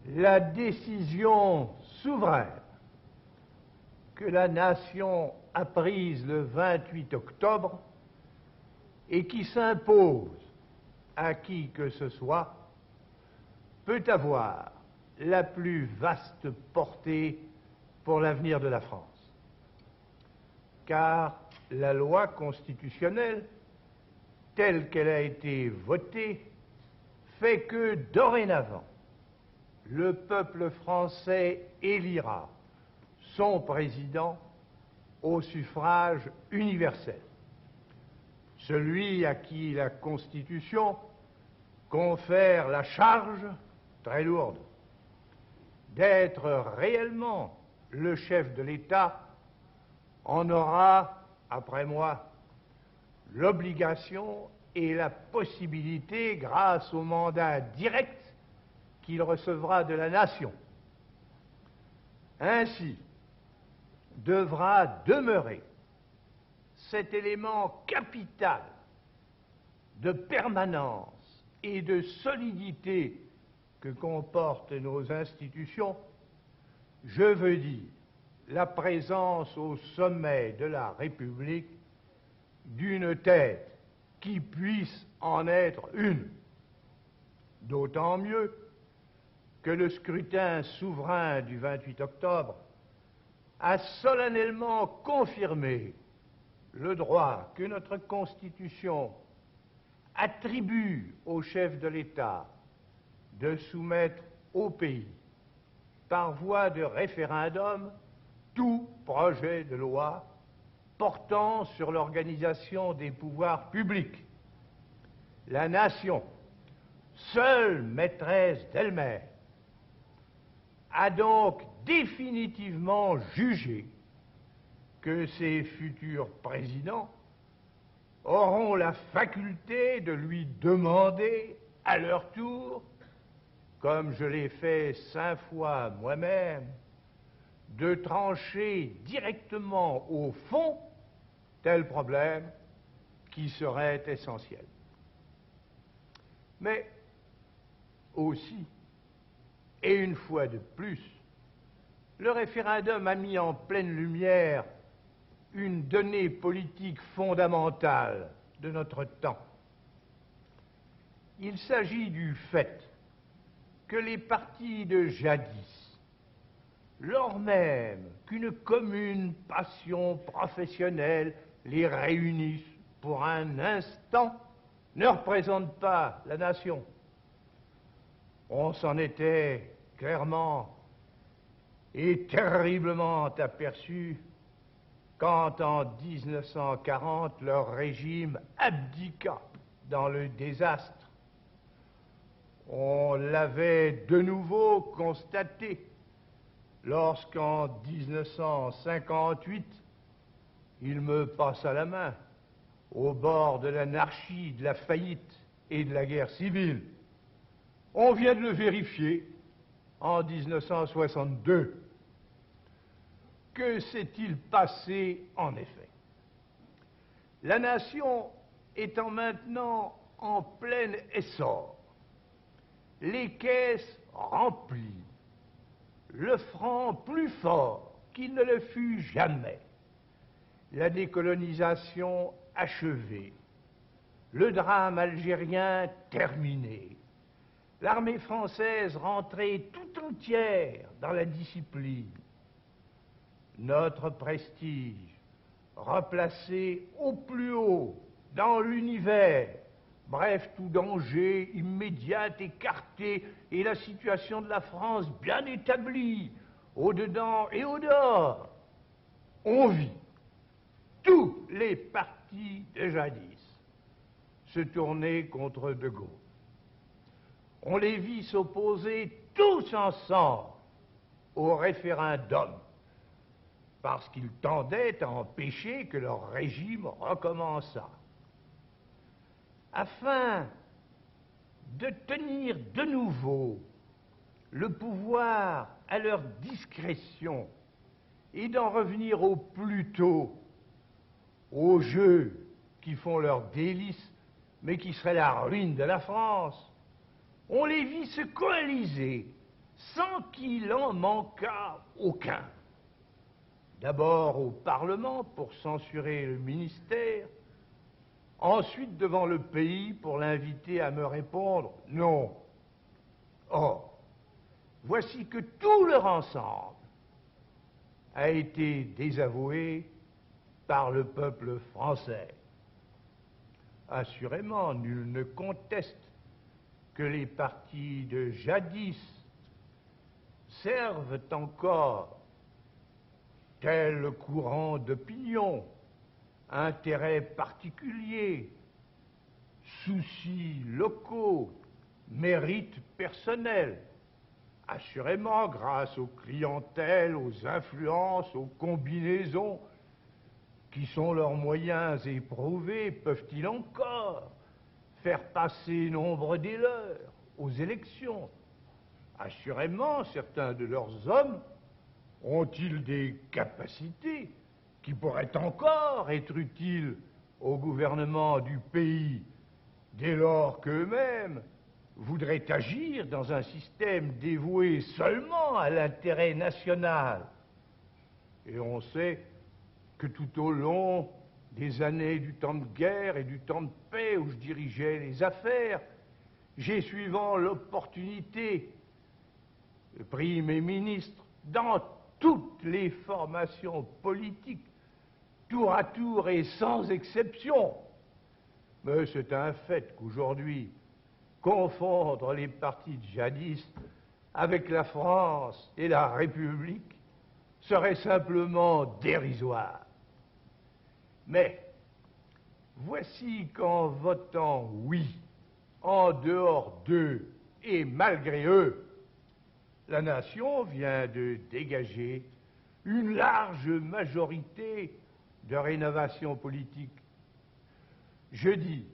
La décision souveraine que la nation a prise le 28 octobre et qui s'impose à qui que ce soit peut avoir la plus vaste portée pour l'avenir de la France. Car la loi constitutionnelle, telle qu'elle a été votée, fait que dorénavant, le peuple français élira son président au suffrage universel, celui à qui la Constitution confère la charge très lourde d'être réellement le chef de l'État en aura, après moi, l'obligation et la possibilité grâce au mandat direct qu'il recevra de la nation. Ainsi, devra demeurer cet élément capital de permanence et de solidité que comportent nos institutions, je veux dire la présence au sommet de la République d'une tête qui puisse en être une. D'autant mieux que le scrutin souverain du 28 octobre a solennellement confirmé le droit que notre Constitution attribue au chef de l'État de soumettre au pays, par voie de référendum, tout projet de loi portant sur l'organisation des pouvoirs publics. La nation, seule maîtresse d'elle-même, a donc définitivement jugé que ses futurs présidents auront la faculté de lui demander à leur tour, comme je l'ai fait 5 fois moi-même, de trancher directement au fond tel problème qui serait essentiel. Mais aussi, et une fois de plus, le référendum a mis en pleine lumière une donnée politique fondamentale de notre temps. Il s'agit du fait que les partis de jadis, lors même qu'une commune passion professionnelle les réunisse pour un instant, ne représentent pas la nation. On s'en était clairement et terriblement aperçu quand, en 1940, leur régime abdiqua dans le désastre. On l'avait de nouveau constaté lorsqu'en 1958, il me passa la main au bord de l'anarchie, de la faillite et de la guerre civile. On vient de le vérifier en 1962. Que s'est-il passé en effet? La nation étant maintenant en plein essor, les caisses remplies, le franc plus fort qu'il ne le fut jamais, la décolonisation achevée, le drame algérien terminé, l'armée française rentrée tout entière dans la discipline, notre prestige replacé au plus haut dans l'univers, bref, tout danger immédiat écarté et la situation de la France bien établie, au-dedans et au-dehors. On vit tous les partis de jadis se tourner contre De Gaulle. On les vit s'opposer tous ensemble au référendum, parce qu'ils tendaient à empêcher que leur régime recommençât. Afin de tenir de nouveau le pouvoir à leur discrétion et d'en revenir au plus tôt aux jeux qui font leur délice, mais qui seraient la ruine de la France, on les vit se coaliser sans qu'il en manquât aucun. D'abord au Parlement pour censurer le ministère, ensuite devant le pays pour l'inviter à me répondre « non ». Or, voici que tout leur ensemble a été désavoué par le peuple français. Assurément, nul ne conteste que les partis de jadis servent encore, tel courant d'opinion, intérêts particuliers, soucis locaux, mérites personnels, assurément grâce aux clientèles, aux influences, aux combinaisons qui sont leurs moyens éprouvés, peuvent-ils encore faire passer nombre des leurs aux élections? Assurément, certains de leurs hommes ont-ils des capacités qui pourraient encore être utiles au gouvernement du pays dès lors qu'eux-mêmes voudraient agir dans un système dévoué seulement à l'intérêt national. Et on sait que tout au long des années du temps de guerre et du temps de paix où je dirigeais les affaires, j'ai, suivant l'opportunité, pris mes ministres dans toutes les formations politiques, tour à tour et sans exception. Mais c'est un fait qu'aujourd'hui, confondre les partis djihadistes avec la France et la République serait simplement dérisoire. Mais voici qu'en votant oui, en dehors d'eux et malgré eux, la nation vient de dégager une large majorité de rénovation politique. Je dis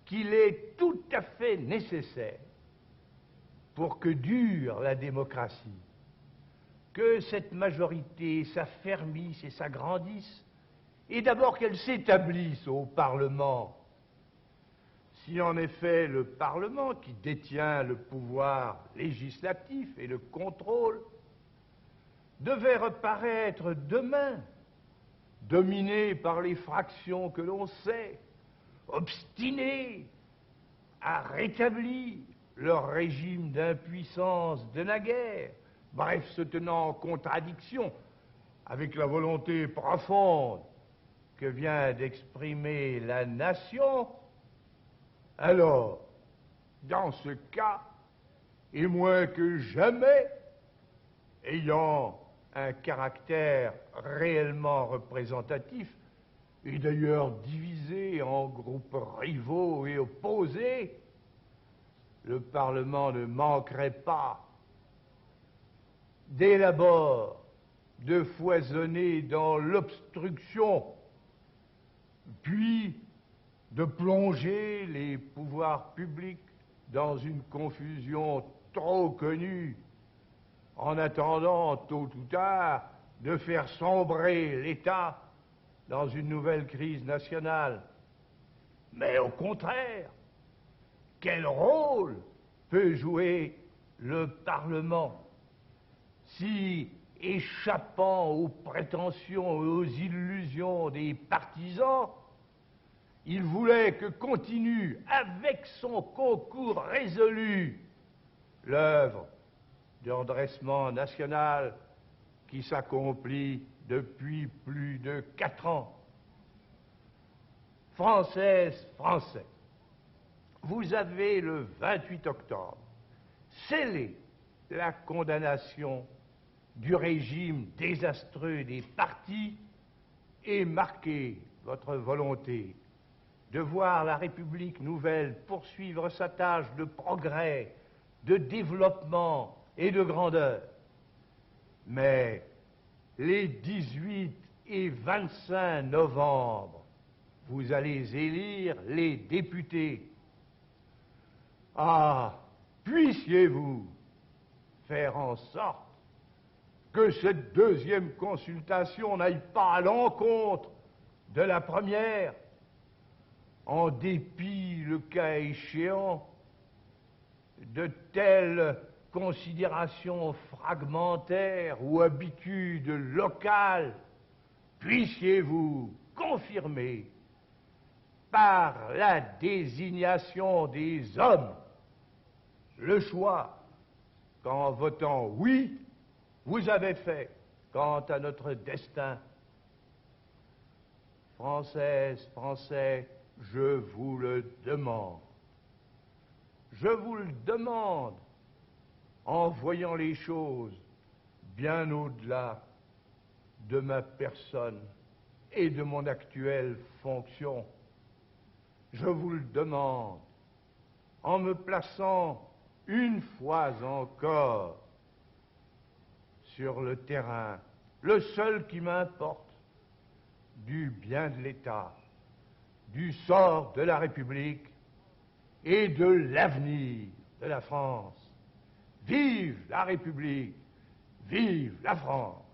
qu'il est tout à fait nécessaire, pour que dure la démocratie, que cette majorité s'affermisse et s'agrandisse, et d'abord qu'elle s'établisse au Parlement. Si en effet le Parlement, qui détient le pouvoir législatif et le contrôle, devait reparaître demain, dominé par les fractions que l'on sait, obstiné à rétablir leur régime d'impuissance de naguère, bref, se tenant en contradiction avec la volonté profonde que vient d'exprimer la nation, alors, dans ce cas, et moins que jamais, ayant un caractère réellement représentatif, et d'ailleurs divisé en groupes rivaux et opposés, le Parlement ne manquerait pas, dès l'abord, de foisonner dans l'obstruction, puis de plonger les pouvoirs publics dans une confusion trop connue, en attendant, tôt ou tard, de faire sombrer l'État dans une nouvelle crise nationale. Mais au contraire, quel rôle peut jouer le Parlement si, échappant aux prétentions et aux illusions des partisans, il voulait que continue, avec son concours résolu, l'œuvre de redressement national qui s'accomplit depuis plus de 4 ans. Françaises, Français, vous avez le 28 octobre scellé la condamnation du régime désastreux des partis et marqué votre volonté de voir la République nouvelle poursuivre sa tâche de progrès, de développement et de grandeur. Mais les 18 et 25 novembre, vous allez élire les députés. Ah, puissiez-vous faire en sorte que cette deuxième consultation n'aille pas à l'encontre de la première, en dépit, le cas échéant, de telles considérations fragmentaires ou habitudes locales, puissiez-vous confirmer par la désignation des hommes le choix qu'en votant oui, vous avez fait quant à notre destin. Françaises, Français, je vous le demande. Je vous le demande en voyant les choses bien au-delà de ma personne et de mon actuelle fonction. Je vous le demande en me plaçant une fois encore sur le terrain, le seul qui m'importe, du bien de l'État, du sort de la République et de l'avenir de la France. Vive la République, vive la France!